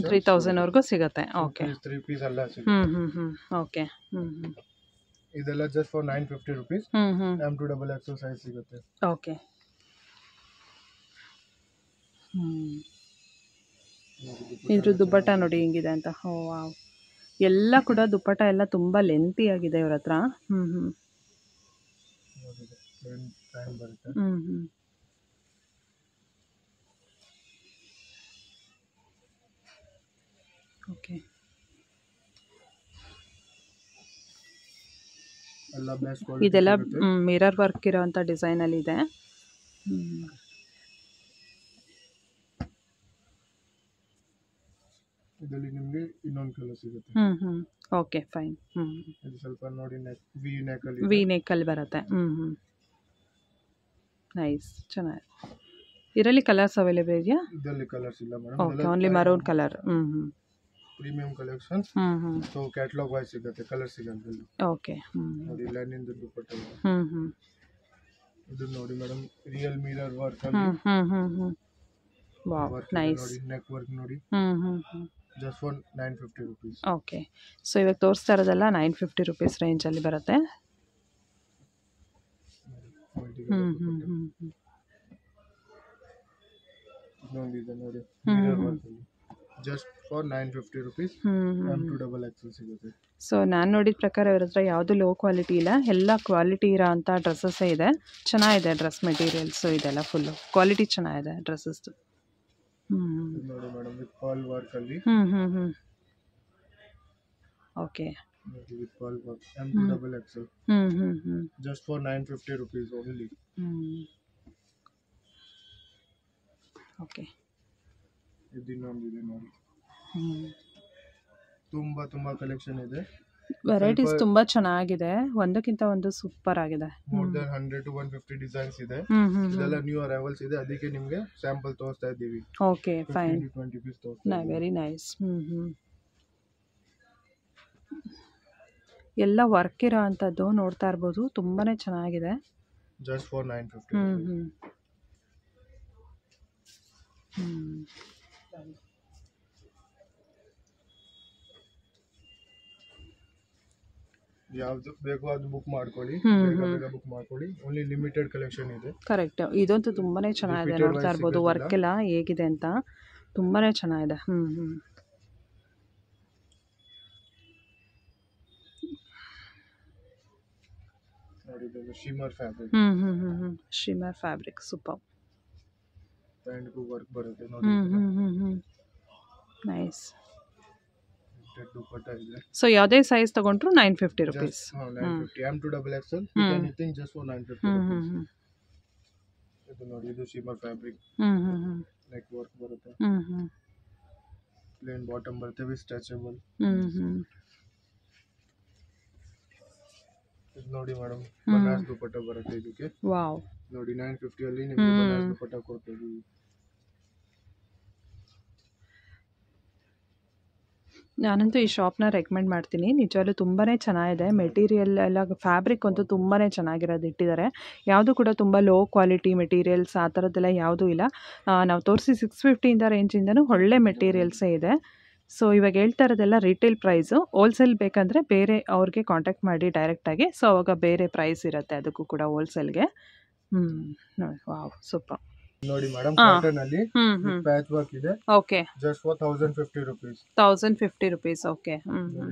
3000 ವರೆಗೂ ಸಿಗುತ್ತೆ. ಓಕೆ. 3 ಪೀಸ್ ಎಲ್ಲ ಸಿಗುತ್ತೆ. ಓಕೆ. ಇದೆಲ್ಲ just for 950 rupees M2XXL size ಸಿಗುತ್ತೆ. ಓಕೆ. ಇದ್ರ ದುಪ್ಪಟ್ಟ ನೋಡಿ ಹೆಂಗಿದೆ ಅಂತ. ಓ ವಾವ್. ಎಲ್ಲ ಕೂಡ ದುಪ್ಪಟ್ಟ ಎಲ್ಲ ತುಂಬಾ ಲೆಂತಿ ಆಗಿದೆ ಇವ್ರ ಹತ್ರ. ಓಕೆ. ಇದೆಲ್ಲ ಮಿರರ್ ವರ್ಕ್ ಇರೋಂಥ ಡಿಸೈನಲ್ಲಿ ಇದೆ. ಇದರಲ್ಲಿ ನಿಮಗೆ ಇನ್ನೊಂದು ಕಲರ್ ಸಿಗುತ್ತೆ. Okay fine. ಇದು ಸ್ವಲ್ಪ ನೋಡಿ ವಿ ನೆಕ್ ಅಲ್ಲಿ ಬರುತ್ತೆ. ನೈಸ್, ಚೆನ್ನಾಗಿದೆ. ಇದರಲ್ಲಿ ಕಲರ್ಸ್ ಅವೈಲೇಬಲ್ ಇದೆಯಾ? ಇದರಲ್ಲಿ ಕಲರ್ಸ್ ಇಲ್ಲ madam. Okay, only maroon colour. Premium collections. So catalogue wise ಸಿಗುತ್ತೆ, ಕಲರ್ ಸಿಗಲ್ಲ. ಓಕೆ. ನೋಡಿ ಲೈನಿಂಗ್ ದುಪಟ್ಟ. ಇದು ನೋಡಿ ಮೇಡಮ್ ರಿಯಲ್ ಮಿರರ್ ವರ್ಕ್ ಅಲ್ಲಿ. Wow, nice. ನೋಡಿ ನೆಕ್ ವರ್ಕ್ ನೋಡಿ. Just for 950 rupees. Okay. So ಇವಾಗ ತೋರಿಸ್ತಾ ಇರೋದೆಲ್ಲ 950 rupees ರೇಂಜ್ ಅಲ್ಲಿ ಬರುತ್ತೆ. ಇನ್ನೊಂದಿದೆ ನೋಡಿ ಮಿರರ್ ವರ್ಕ್ ಅಲ್ಲಿ. ಜಸ್ಟ್ ಫಾರ್ 950 rupees M2XXL ಸಿಗುತ್ತೆ. ಸೊ ನಾನು ನೋಡಿದ ಪ್ರಕಾರ ಇವ್ರ ಹತ್ರ ಯಾವುದು ಲೋ ಕ್ವಾಲಿಟಿ ಇಲ್ಲ, ಎಲ್ಲ ಕ್ವಾಲಿಟಿ ಇರೋ ಅಂಥ ಡ್ರೆಸ್ಸಸ್ಸೇ ಇದೆ. ಚೆನ್ನಾಗಿದೆ ಡ್ರೆಸ್ ಮೆಟೀರಿಯಲ್ಸು, ಇದೆಲ್ಲ ಫುಲ್ಲು ಕ್ವಾಲಿಟಿ ಚೆನ್ನಾಗಿದೆ ಡ್ರೆಸ್ಸಸ್ದು. ನೋಡಿ ಮೇಡಮ್ ವಿತ್ ಪಾಲ್ ವರ್ಕ್ ಅಲ್ಲಿ. Okay. With pearl work M2XXL. Just for 950 rupees only. Okay. ಇದು ಇನ್ನೊಂದಿದೆ ನೋಡಿ. ತುಂಬಾ ಕಲೆಕ್ಷನ್ ಇದೆ. ವೆರೈಟೀಸ್ ತುಂಬಾ ಚೆನ್ನಾಗಿದೆ, ಒಂದಕ್ಕಿಂತ ಒಂದು ಸೂಪರ್ ಆಗಿದೆ. ಮೋರ್ ದನ್ 100 to 150 ಡಿಸೈನ್ಸ್ ಇದೆ. ಇದೆಲ್ಲ ನ್ಯೂ ಅರೈವಲ್ಸ್ ಇದೆ, ಅದಕ್ಕೆ ನಿಮಗೆ ಸ್ಯಾಂಪಲ್ ತೋರಿಸ್ತಾ ಇದ್ದೀವಿ. Okay fine. 20 ಪೀಸ್ ತೋರಿಸ್ತಾ. Very nice. ಎಲ್ಲ ವರ್ಕ್ ಇರೋ ಅಂಥದ್ದು ನೋಡ್ತಾ ಇರ್ಬೋದು, ತುಂಬಾನೇ ಚೆನ್ನಾಗಿದೆ. Just for 950. ಯಾವ್ದು ಬೇಕೋ ಅದು ಬುಕ್ ಮಾಡ್ಕೊಳ್ಳಿ, ಬೇಗ ಬುಕ್ ಮಾಡ್ಕೊಳ್ಳಿ. ಓನ್ಲಿ ಲಿಮಿಟೆಡ್ ಕಲೆಕ್ಷನ್ ಇದೆ. ಕರೆಕ್ಟ್. ಇದಂತೂ ತುಂಬಾನೇ ಚೆನ್ನಾಗಿದೆ, ನೋಡ್ತಾ ಇರ್ಬೋದು ವರ್ಕ್ ಎಲ್ಲ ಹೇಗಿದೆ ಅಂತ, ತುಂಬಾನೇ ಚೆನ್ನಾಗಿದೆ. ನೋಡಿ ಇದು shimmer fabric. Shimmer fabric super. Pant ಗೂ ವರ್ಕ್ ಬರುತ್ತೆ ನೋಡಿ. ನೈಸ್. ದುಪಟ್ಟ ಇದೆ. ಸೊ ಯಾವುದೇ ಸೈಜ್ ತಗೊಂಡ್ರು 950 rupees. 950 M2XXL. Anything just for 950 rupees. ಇದು ನೋಡಿ ಇದು ಶಿಮ್ಮರ್ ಫ್ಯಾಬ್ರಿಕ್. ನೆಕ್ ವರ್ಕ್ ಬರುತ್ತೆ. ಪ್ಲೇನ್ ಬಾಟಮ್ ಬರುತ್ತೆ ವಿತ್ ಸ್ಟ್ರೆಚಬಲ್. ಇದು ನೋಡಿ ಮೇಡಮ್ ಬನಾರಸ್ ದುಪಟ್ಟ ಬರುತ್ತೆ ಇದಕ್ಕೆ. ವಾವ್. ನೋಡಿ 950 ಅಲ್ಲಿ ನಿಮಗೆ ಬನಾರಸ್ ದುಪಟ್ಟ ಕೊಡ್ತೀವಿ. ನಾನಂತೂ ಈ ಶಾಪ್ನ ರೆಕಮೆಂಡ್ ಮಾಡ್ತೀನಿ. ನಿಜವಾಗ್ಲೂ ತುಂಬಾ ಚೆನ್ನಾಗಿದೆ. ಮೆಟೀರಿಯಲ್ ಎಲ್ಲ ಫ್ಯಾಬ್ರಿಕ್ ಅಂತೂ ತುಂಬಾ ಚೆನ್ನಾಗಿರೋದು ಇಟ್ಟಿದ್ದಾರೆ. ಯಾವುದು ಕೂಡ ತುಂಬ ಲೋ ಕ್ವಾಲಿಟಿ ಮೆಟೀರಿಯಲ್ಸ್ ಆ ಥರದ್ದೆಲ್ಲ ಯಾವುದೂ ಇಲ್ಲ. ನಾವು ತೋರಿಸಿ 650 ರೇಂಜಿಂದನೂ ಒಳ್ಳೆ ಮೆಟೀರಿಯಲ್ಸೇ ಇದೆ. ಸೊ ಇವಾಗ ಹೇಳ್ತಾ ಇರೋದೆಲ್ಲ ರಿಟೇಲ್ ಪ್ರೈಸು. ಹೋಲ್ಸೇಲ್ ಬೇಕಂದರೆ ಬೇರೆ ಅವ್ರಿಗೆ ಕಾಂಟ್ಯಾಕ್ಟ್ ಮಾಡಿ ಡೈರೆಕ್ಟಾಗಿ. ಸೊ ಅವಾಗ ಬೇರೆ ಪ್ರೈಸ್ ಇರುತ್ತೆ ಅದಕ್ಕೂ ಕೂಡ ಹೋಲ್ಸೇಲ್ಗೆ. ನೋಡಿ, ವಾವ್, ಸೂಪರ್. ನೋಡಿ ಮೇಡಮ್, ಕಾಟನ್ ಅಲ್ಲಿ ಪ್ಯಾಚ್ ವರ್ಕ್ ಇದೆ. Okay, just for 1050 rupees. 1050 rupees. Okay.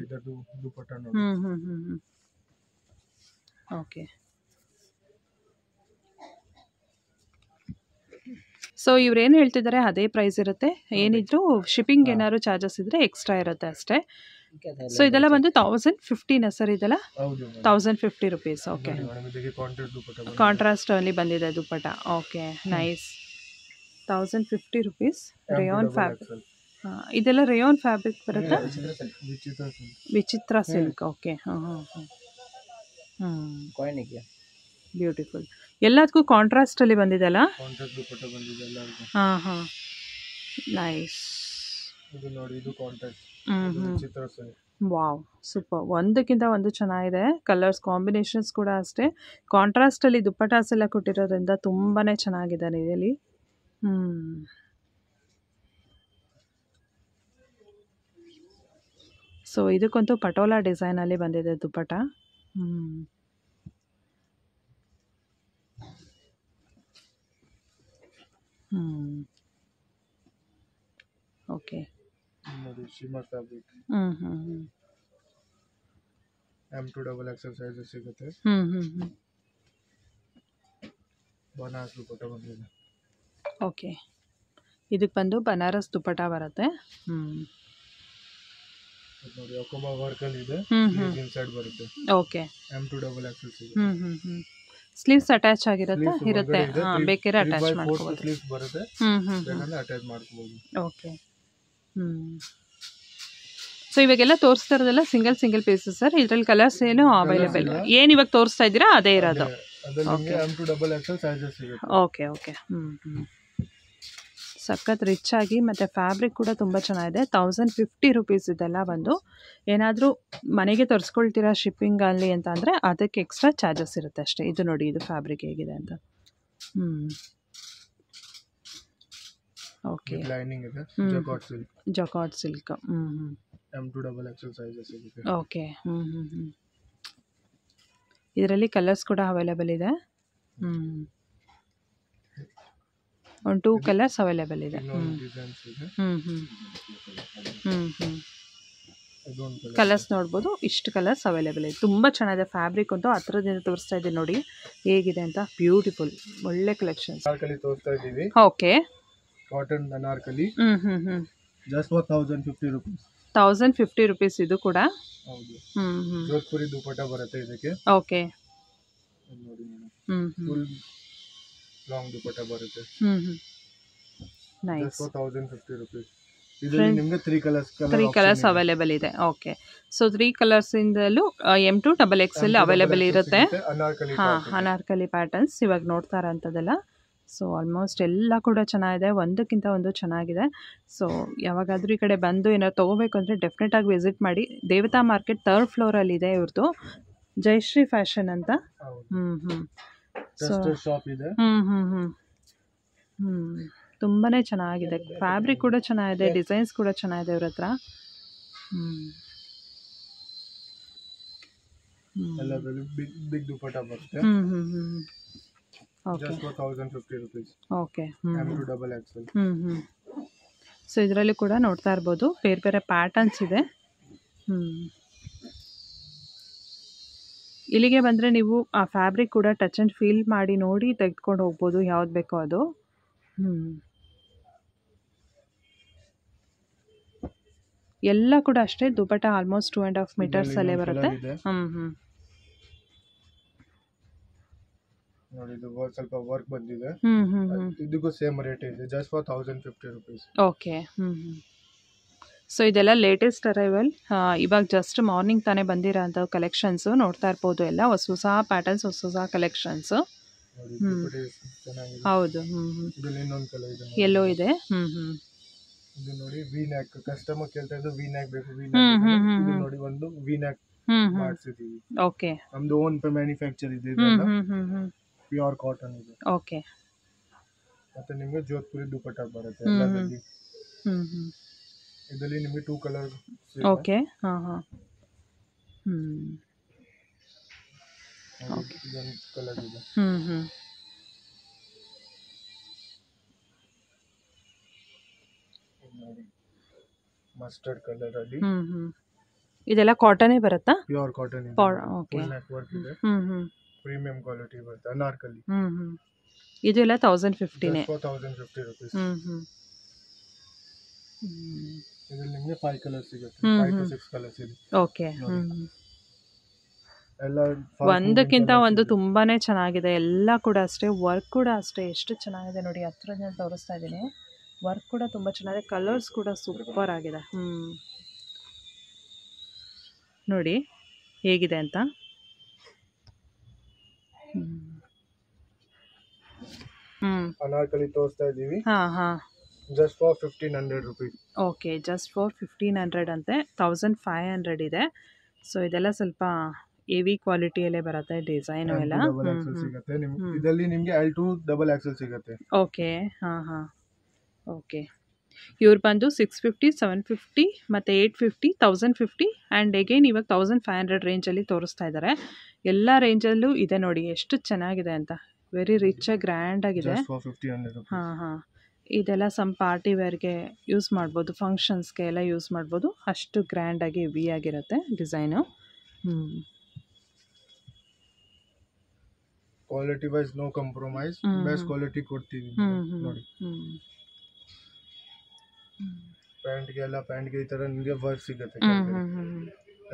ಇದರದು ದುಪಟ್ಟ ನೋಡಿ. ಓಕೆ. ಸೊ ಇವ್ರೇನು ಹೇಳ್ತಿದ್ದಾರೆ ಅದೇ ಪ್ರೈಸ್ ಇರುತ್ತೆ. ಏನಿದ್ರು ಶಿಪ್ಪಿಂಗ್ ಏನಾದ್ರು ಚಾರ್ಜಸ್ ಇದ್ರೆ ಎಕ್ಸ್ಟ್ರಾ ಇರುತ್ತೆ ಅಷ್ಟೇ. ಸೊ ಇದೆಲ್ಲ ಬಂದು 1015 ಸರ್, ಇದೆಲ್ಲ 1050 rupees. ಓಕೆ, ಕಾಂಟ್ರಾಸ್ಟ್ ಅಲ್ಲಿ ಬಂದಿದೆ dupatta. Okay, nice. 1050 rupees. Rayon fabric. ಇದೆಲ್ಲ ರೇಯಾನ್ ಫ್ಯಾಬ್ರಿಕ್ ಬರುತ್ತೆ. ವಿಚಿತ್ರ ಸಿಲ್ಕ್. ಓಕೆ. ಬ್ಯೂಟಿಫುಲ್. ಎಲ್ಲದಕ್ಕೂ ಕಾಂಟ್ರಾಸ್ಟ್ ಅಲ್ಲಿ ಬಂದಿದೆಲ್ಲ. ನೈಸ್. Wow, super. ಒಂದಕ್ಕಿಂತ ಒಂದು ಚೆನ್ನಾಗಿದೆ. ಕಲರ್ಸ್ ಕಾಂಬಿನೇಷನ್ಸ್ ಕೂಡ ಅಷ್ಟೇ. ಕಾಂಟ್ರಾಸ್ಟ್ ಅಲ್ಲಿ ದುಪ್ಪಟಾಸ್ ಎಲ್ಲ ಕೊಟ್ಟಿರೋದ್ರಿಂದ ತುಂಬಾನೇ ಚೆನ್ನಾಗಿದೆ ರಿಯಲಿ. ಸೊ ಇದಕ್ಕಂತೂ ಪಟೋಲಾ ಡಿಸೈನ್ ಅಲ್ಲಿ ಬಂದಿದೆ ದುಪ್ಪಟ. ಓಕೆ. ನೋಡಿ, shimmer fabric. M2 XXL sizes ಸಿಗುತ್ತೆ. ಬನಾರಸ್ ದುಪಟ್ಟ ಬಂದಿದೆ. ಓಕೆ, ಇದಕ್ಕೆ ಬಂದು ಬನಾರಸ್ ದುಪಟ್ಟ ಬರುತ್ತೆ. ನೋಡಿ, ಅಕೋಮಾ ವರ್ಕ್ ಅಲ್ಲಿ ಇದೆ. ಇನ್ಸೈಡ್ ಬರುತ್ತೆ. ಓಕೆ. M2 XXL ಸಿಗುತ್ತೆ. ಸ್ಲೀವ್ಸ್ ಅಟ್ಯಾಚ್ ಆಗಿರುತ್ತೆ ಇರುತ್ತೆ. ಬೇಕಿದ್ರೆ ಅಟ್ಯಾಚ್ ಮಾಡ್ಕೋಬಹುದು. ಸ್ಲೀವ್ಸ್ ಬರುತ್ತೆ, ಬೇಕಂದ್ರೆ ಅಟ್ಯಾಚ್ ಮಾಡ್ಕೋಬಹುದು. ಓಕೆ. ಸೊ ಇವಾಗೆಲ್ಲ ತೋರಿಸ್ತಾ ಇರೋದೆಲ್ಲ ಸಿಂಗಲ್ ಪೀಸಸ್ ಸರ್. ಇದ್ರಲ್ಲಿ ಕಲರ್ಸ್ ಏನು ಅವೈಲೇಬಲ್? ಏನು ಇವಾಗ ತೋರಿಸ್ತಾ ಇದ್ದೀರಾ ಅದೇ ಇರೋದು? ಓಕೆ. ಓಕೆ. ಸಖತ್ ರಿಚ್ ಆಗಿ, ಮತ್ತು ಫ್ಯಾಬ್ರಿಕ್ ಕೂಡ ತುಂಬ ಚೆನ್ನಾಗಿದೆ. 1050 rupees ಇದೆಲ್ಲ ಬಂದು. ಏನಾದರೂ ಮನೆಗೆ ತರಿಸ್ಕೊಳ್ತೀರಾ ಶಿಪ್ಪಿಂಗ್ ಅಲ್ಲಿ ಅಂತ ಅಂದರೆ ಅದಕ್ಕೆ ಎಕ್ಸ್ಟ್ರಾ ಚಾರ್ಜಸ್ ಇರುತ್ತೆ ಅಷ್ಟೇ. ಇದು ನೋಡಿ, ಇದು ಫ್ಯಾಬ್ರಿಕ್ ಹೇಗಿದೆ ಅಂತ. Okay. Jacquard silk. M2 XXL sizes ಸಿಗುತ್ತೆ. ಓಕೆ. ಇದರಲ್ಲಿ ಕಲರ್ಸ್ ಕೂಡ ಅವೈಲೇಬಲ್ ಇದೆ. ಒಂದು 2 ಕಲರ್ಸ್ ಅವೈಲೇಬಲ್ ಇದೆ. ಕಲರ್ಸ್ ನೋಡ್ಬೋದು. ಇಷ್ಟು ಕಲರ್ಸ್ ಅವೈಲೇಬಲ್ ಇದೆ. ತುಂಬ ಚೆನ್ನಾಗಿದೆ ಫ್ಯಾಬ್ರಿಕ್ ಅಂತೂ. ಹತ್ರದಿಂದ ತೋರಿಸ್ತಾ ಇದ್ದೀನಿ ನೋಡಿ ಹೇಗಿದೆ ಅಂತ. ಬ್ಯೂಟಿಫುಲ್, ಒಳ್ಳೆ ಕಲೆಕ್ಷನ್ಸ್. ತೋರಿಸ್ತಾ ಇದ್ದೀವಿ. Okay. Cotton Anarkali. Just for 1050 rupees. 1050 rupees ಇದು ಕೂಡ. ಹೌದು. ಜೋಧ್ಪುರಿ ದುಪಟ್ಟ ಬರುತ್ತೆ ಇದಕ್ಕೆ. ಓಕೆ. ನೋಡಿ ಫುಲ್ ಲಾಂಗ್ ದುಪಟ್ಟ ಬರುತ್ತೆ. ನೈಸ್. Just for 1050 rupees. ಇದರಲ್ಲಿ ನಿಮಗೆ 3 ಕಲರ್ಸ್ ಅವೈಲೇಬಲ್ ಇದೆ. ಓಕೆ. ಸೊ 3 ಕಲರ್ಸ್ ಇಂದಲೂ M2 XXL ಅವೈಲೇಬಲ್ ಇರುತ್ತೆ. ಅನಾರ್ಕಲಿ ಪ್ಯಾಟರ್ನ್ಸ್ ಇವಾಗ ನೋಡ್ತಾ ಇರೋಂಥದ್ದೆಲ್ಲ. ಸೊ ಆಲ್ಮೋಸ್ಟ್ ಎಲ್ಲ ಕೂಡ ಚೆನ್ನಾಗಿದೆ, ಒಂದಕ್ಕಿಂತ ಒಂದು ಚೆನ್ನಾಗಿದೆ. ಸೊ ಯಾವಾಗಾದರೂ ಈ ಕಡೆ ಬಂದು ಏನಾದ್ರು ತೊಗೋಬೇಕು ಅಂದರೆ ಡೆಫಿನೆಟಾಗಿ ವಿಸಿಟ್ ಮಾಡಿ. ದೇವತಾ ಮಾರ್ಕೆಟ್ 3rd ಫ್ಲೋರಲ್ಲಿದೆ ಇವ್ರದ್ದು, ಜಯಶ್ರೀ ಫ್ಯಾಷನ್ ಅಂತ. ತುಂಬಾ ಚೆನ್ನಾಗಿದೆ. ಫ್ಯಾಬ್ರಿಕ್ ಕೂಡ ಚೆನ್ನಾಗಿದೆ, ಡಿಸೈನ್ಸ್ ಕೂಡ ಚೆನ್ನಾಗಿದೆ ಇವ್ರ ಹತ್ರ. ಬಿಗ್ ದುಪಟ್ಟ ಬರುತ್ತೆ. Okay. 1050 rupees. Okay. M2 XXL. So ಇದರಲ್ಲಿ ಕೂಡ ನೋಡ್ತಾ ಇರ್ಬೋದು ಬೇರೆ ಬೇರೆ ಪ್ಯಾಟರ್ನ್ಸ್ ಇದೆ. ಇಲ್ಲಿಗೆ ಬಂದರೆ ನೀವು ಆ ಫ್ಯಾಬ್ರಿಕ್ ಕೂಡ ಟಚ್ ಆ್ಯಂಡ್ ಫೀಲ್ ಮಾಡಿ ನೋಡಿ ತೆಗೆದುಕೊಂಡು ಹೋಗ್ಬೋದು, ಯಾವ್ದು ಬೇಕೋ ಅದು. ಎಲ್ಲ ಕೂಡ ಅಷ್ಟೇ. ದುಪಟ್ಟ ಆಲ್ಮೋಸ್ಟ್ 2.5 meters ಅಲ್ಲೇ ಬರುತ್ತೆ. ನೋಡಿ, ಇದು ಸ್ವಲ್ಪ ವರ್ಕ್ ಬಂದಿದೆ. ಇದಕ್ಕೂ ಸೇಮ್ ರೇಟ್ ಇದೆ, just for 1050 rupees. Okay. So ಇದೆಲ್ಲ ಲೇಟೆಸ್ಟ್ ಅರೈವಲ್. ಇವಾಗ ಜಸ್ಟ್ ಮಾರ್ನಿಂಗ್ ತಾನೇ ಬಂದಿರೋ ಅಂಥ ಕಲೆಕ್ಷನ್ಸು ನೋಡ್ತಾ ಇರ್ಬೋದು. ಎಲ್ಲ ಹೊಸ ಪ್ಯಾಟರ್ನ್ಸ್, ಹೊಸ ಕಲೆಕ್ಷನ್ಸು. ಹೌದು. ಎಲ್ಲೋ ಇದೆ. ಇದು ನೋಡಿ ವಿ ನೆಕ್ ಕಸ್ಟಮರ್ ಕೇಳ್ತಾ ಇದ್ದು ವಿ ನೆಕ್ ಬೇಕು ವಿ ಹ್ಮ್, ನೆಕ್ ಹ್ಮ್, ಹ್ಮ್, ಇದು ಹ್ಮ್. ನೋಡಿ ಒಂದು ವಿ ನೆಕ್ ಮಾಡಿಸಿದೀವಿ. ಓಕೆ. ನಮ್ದು ಓನ್ ಮ್ಯಾನುಫ್ಯಾಕ್ಚರ್ ಇದೆ ಹ್ಮ್ ಇದೆಲ್ಲ ಹ್ಮ್ ಹ್ಮ್ ಹ್ಮ್ ಪ್ಯೂರ್ ಕಾಟನ್ ಇದೆ. ಓಕೆ. ಮತ್ತೆ ನಿಮಗೆ ಜೋಧ್ಪುರಿ ದುಪಟ್ಟ ಬರುತ್ತೆ ಹ್ಮ್, ಎಲ್ಲದಲ್ಲಿ. ಹ್ಮ್. ಇದರಲ್ಲಿ ನಿಮಗೆ 2 ಕಲರ್ ಓಕೆ. ಹಾ ಹಾ. ಹ್ಮ್. ಓಕೆ. ಇದೊಂದು ಕಲರ್ ಇದೆ. ಹ್ಮ್. ನೋಡಿ ಮಸ್ಟರ್ಡ್ ಕಲರ್ ಅಲ್ಲಿ ಹ್ಮ್. ಇದೆಲ್ಲ ಕಾಟನೇ ಬರುತ್ತಾ? ಪ್ಯೂರ್ ಕಾಟನ್ ಇದೆ. ಓಕೆ. ಫುಲ್ ನೆಕ್ ವರ್ಕ್ ಇದೆ. ಹ್ಮ್. ಪ್ರೀಮಿಯಂ ಕ್ವಾಲಿಟಿ ಬರುತ್ತೆ ಅನಾರ್ಕಲಿ. ಹ್ಮ್. ಇದೆಲ್ಲ 1050ನೇ. For 1050 rupees. ಹ್ಮ್. ಇದರಲ್ಲಿ ನಿಮಗೆ 5 ಕಲರ್ಸ್ ಸಿಗುತ್ತೆ. ಹ್ಮ್, 5 to ಹ್ಮ್. 6 ಕಲರ್ಸ್ ಇದೆ. ಓಕೆ. ಎಲ್ಲ ಒಂದಕ್ಕಿಂತ ಒಂದು ತುಂಬಾನೇ ಚೆನ್ನಾಗಿದೆ. ಎಲ್ಲ ಕೂಡ ಅಷ್ಟೇ, ವರ್ಕ್ ಕೂಡ ಅಷ್ಟೇ ಎಷ್ಟು ಚೆನ್ನಾಗಿದೆ ನೋಡಿ. ಹತ್ರದಿಂದ ತೋರಿಸ್ತಾ ಇದ್ದೀನಿ. ವರ್ಕ್ ಕೂಡ ತುಂಬ ಚೆನ್ನಾಗಿದೆ, ಕಲರ್ಸ್ ಕೂಡ ಸೂಪರ್ ಆಗಿದೆ. ನೋಡಿ ಹೇಗಿದೆ ಅಂತ. ಅನಾರ್ಕಲಿ ತೋರಿಸ್ತಾ ಇದ್ದೀವಿ. ಹಾ. Just for 1500 rupees. Okay, just for 1500 ಅಂತೆ. 1500 ಇದೆ. ಸೊ ಇದೆಲ್ಲ ಸ್ವಲ್ಪ ಹೆವಿ ಕ್ವಾಲಿಟಿಯಲ್ಲೇ ಬರುತ್ತೆ ಡಿಸೈನು ಎಲ್ಲ. ಡಬಲ್ ಎಕ್ಸೆಲ್ ಸಿಗುತ್ತೆ ನಿಮ್ಗೆ. ಇದರಲ್ಲಿ ನಿಮಗೆ L2 ಡಬಲ್ ಎಕ್ಸೆಲ್ ಸಿಗುತ್ತೆ. ಓಕೆ. ಹಾ. ಓಕೆ. ಇವ್ರು ಬಂದು 650, 750 ಮತ್ತು 850, 1050 ಆ್ಯಂಡ್ ಎಗೇನ್ ಇವಾಗ 1500 ರೇಂಜಲ್ಲಿ ತೋರಿಸ್ತಾ ಇದ್ದಾರೆ. ಎಲ್ಲ ರೇಂಜಲ್ಲೂ ಇದೆ ನೋಡಿ, ಎಷ್ಟು ಚೆನ್ನಾಗಿದೆ ಅಂತ. ವೆರಿ ರಿಚ್ ಗ್ರ್ಯಾಂಡ್ ಆಗಿದೆ. ಹಾ. ಇದೆಲ್ಲ ಸಮ್ ಪಾರ್ಟಿ ವೇರ್ಗೆ ಯೂಸ್ ಮಾಡ್ಬೋದು, ಫಂಕ್ಷನ್ಸ್ಗೆ ಎಲ್ಲ ಯೂಸ್ ಮಾಡ್ಬೋದು. ಅಷ್ಟು ಗ್ರ್ಯಾಂಡಾಗಿ ಹೆವಿ ಆಗಿರುತ್ತೆ design. Quality wise no compromise, best quality ಕೊಡ್ತೀವಿ ನೋಡಿ. ಪ್ಯಾಂಟ್ಗೆ ಈ ತರ ನಿಮಗೆ ವರ್ಕ್ ಸಿಗುತ್ತೆ.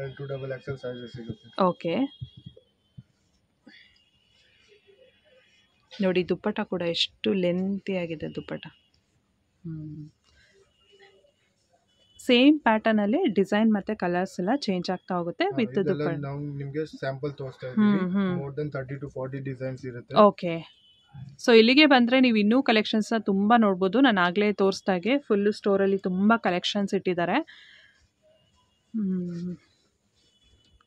L2 ಡಬಲ್ ಎಕ್ಸೆಲ್ ಸೈಜ್ ಸಿಗುತ್ತೆ. ಓಕೆ. ನೋಡಿ ದುಪ್ಪಟ್ಟ ಕೂಡ ಎಷ್ಟು ಲೆಂತಿ ಆಗಿದೆ ದುಪ್ಪಟ್ಟ. ಸೇಮ್ ಪ್ಯಾಟರ್ನ್ ಅಲ್ಲಿ ಡಿಸೈನ್ ಮತ್ತೆ ಕಲರ್ಸ್ ಎಲ್ಲ ಚೇಂಜ್ ಆಗ್ತಾ ಹೋಗುತ್ತೆ ವಿತ್ ದುಪ್ಪಟ್ಟ. ನಾವು ನಿಮಗೆ ಸ್ಯಾಂಪಲ್ ತೋರಿಸ್ತಾ ಇದ್ದೀವಿ. ಮೋರ್ ದನ್ 30 to 40 ಡಿಸೈನ್ಸ್ ಇರುತ್ತೆ. ಓಕೆ. ಸೊ ಇಲ್ಲಿಗೆ ಬಂದರೆ ನೀವು ಇನ್ನೂ ಕಲೆಕ್ಷನ್ಸ್ನ ತುಂಬ ನೋಡ್ಬೋದು. ನಾನು ಆಗಲೇ ತೋರಿಸ್ದಾಗೆ ಫುಲ್ಲು ಸ್ಟೋರಲ್ಲಿ ತುಂಬ ಕಲೆಕ್ಷನ್ಸ್ ಇಟ್ಟಿದ್ದಾರೆ.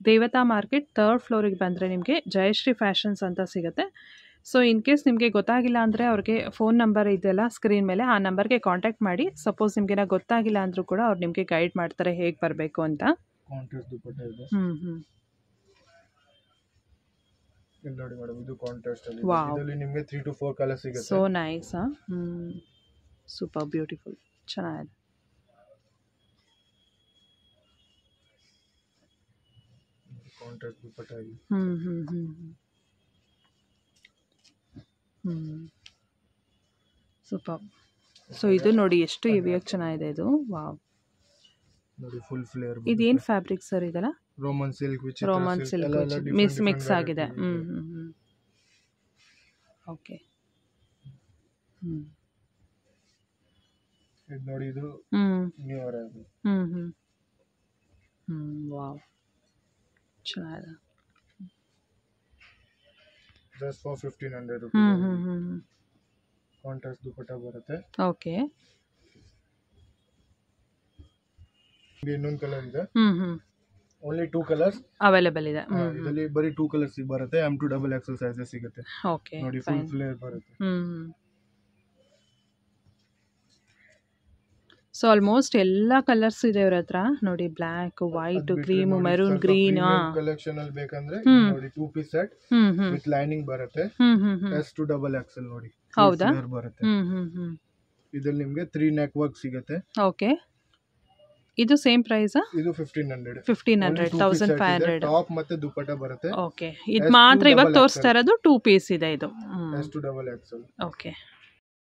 ದೇವತಾ ಮಾರ್ಕೆಟ್ 3rd ಫ್ಲೋರಿಗೆ ಬಂದರೆ ನಿಮಗೆ ಜಯಶ್ರೀ ಫ್ಯಾಷನ್ಸ್ ಅಂತ ಸಿಗುತ್ತೆ. ಸೊ ಇನ್ ಕೇಸ್ ನಿಮಗೆ ಗೊತ್ತಾಗಿಲ್ಲ ಅಂದರೆ ಅವ್ರಿಗೆ ಫೋನ್ ನಂಬರ್ ಇದೆಯಲ್ಲ ಸ್ಕ್ರೀನ್ ಮೇಲೆ, ಆ ನಂಬರ್ಗೆ ಕಾಂಟ್ಯಾಕ್ಟ್ ಮಾಡಿ. ಸಪೋಸ್ ನಿಮಗೇನೋ ಗೊತ್ತಾಗಿಲ್ಲ ಅಂದರೂ ಕೂಡ ಅವ್ರು ನಿಮಗೆ ಗೈಡ್ ಮಾಡ್ತಾರೆ ಹೇಗೆ ಬರಬೇಕು ಅಂತ. ಕಾಂಟ್ರಾಸ್ಟ್ ದುಪಟ್ಟ ಇದೆ. ನೋಡಿ ಮೇಡಮ್, ಇದು ಕಾಂಟ್ರಾಸ್ಟ್ ಅಲ್ಲಿ ಇದೆ. ಇದರಲ್ಲಿ ನಿಮಗೆ 3 to 4 ಕಲರ್ಸ್ ಸಿಗುತ್ತೆ. So nice. ಸೂಪರ್ ಬ್ಯೂಟಿಫುಲ್, ಚೆನ್ನಾಗಿದೆ. ಕಾಂಟ್ರಾಸ್ಟ್ ದುಪಟ್ಟ ಇದೆ. ಸೂಪರ್. ಸೊ ಇದು ನೋಡಿ ಎಷ್ಟು ಹೆವಿಯಾಗಿ ಚೆನ್ನಾಗಿದೆ ಇದು. ವಾವ್. ನೋಡಿ ಫುಲ್ ಫ್ಲೇರ್. ಇದೇನು ಫ್ಯಾಬ್ರಿಕ್ ಸರ್ ಇದೆಲ್ಲ? ರೋಮನ್ ಸಿಲ್ಕ್ ಮಿಕ್ಸ್ ಆಗಿದೆ. ಓಕೆ. ಇದು ನೋಡಿ, ಇದು ನ್ಯೂ ಅರೈವಲ್. ವಾವ್, ಚೆನ್ನಾಗಿದೆ. Just for 1500 rupees. Contrast dupatta ಬರುತ್ತೆ. ಓಕೆ. ಇನ್ನೊಂದು ಕಲರ್ ಇದೆ. ಓನ್ಲಿ 2 ಕಲರ್ಸ್ ಅವೈಲೇಬಲ್ ಇದೆ. ಇದರಲ್ಲಿ ಬರೀ 2 ಕಲರ್ಸ್ ಬರುತ್ತೆ. M2 ಡಬಲ್ ಎಕ್ಸೆಲ್ ಸೈಜಸ್ ಸಿಗುತ್ತೆ. ಓಕೆ. ನೋಡಿ ಫುಲ್ ಫ್ಲೇರ್ ಬರುತ್ತೆ. ಸೊ ಆಲ್ಮೋಸ್ಟ್ ಎಲ್ಲ ಕಲರ್ಸ್ ಇದೆ ಇವ್ರ ಹತ್ರ. ನೋಡಿ black, white, cream, maroon, green. Collection ಅಲ್ಲಿ ಬೇಕಂದ್ರೆ ನೋಡಿ 2 ಪೀಸ್ ಸೆಟ್ ವಿತ್ ಲೈನಿಂಗ್ ಬರುತ್ತೆ. S2 ಡಬಲ್ ಎಕ್ಸೆಲ್ ನೋಡಿ. ಹೌದಾ? ಬರುತ್ತೆ. ಇದರಲ್ಲಿ ನಿಮಗೆ 3 ನೆಕ್ ವರ್ಕ್ ಸಿಗುತ್ತೆ. ಓಕೆ. ಇದು ಸೇಮ್ ಪ್ರೈಸ್? ಇದು 1500. 1500. ಟಾಪ್ ಮತ್ತೆ ದುಪಟ್ಟ ಬರುತ್ತೆ. ಓಕೆ. ಇದು ಮಾತ್ರ ಇವಾಗ ತೋರಿಸ್ತಾ ಇರೋದು 2 ಪೀಸ್ ಇದೆ ಇದು. S2 double XL. ಓಕೆ.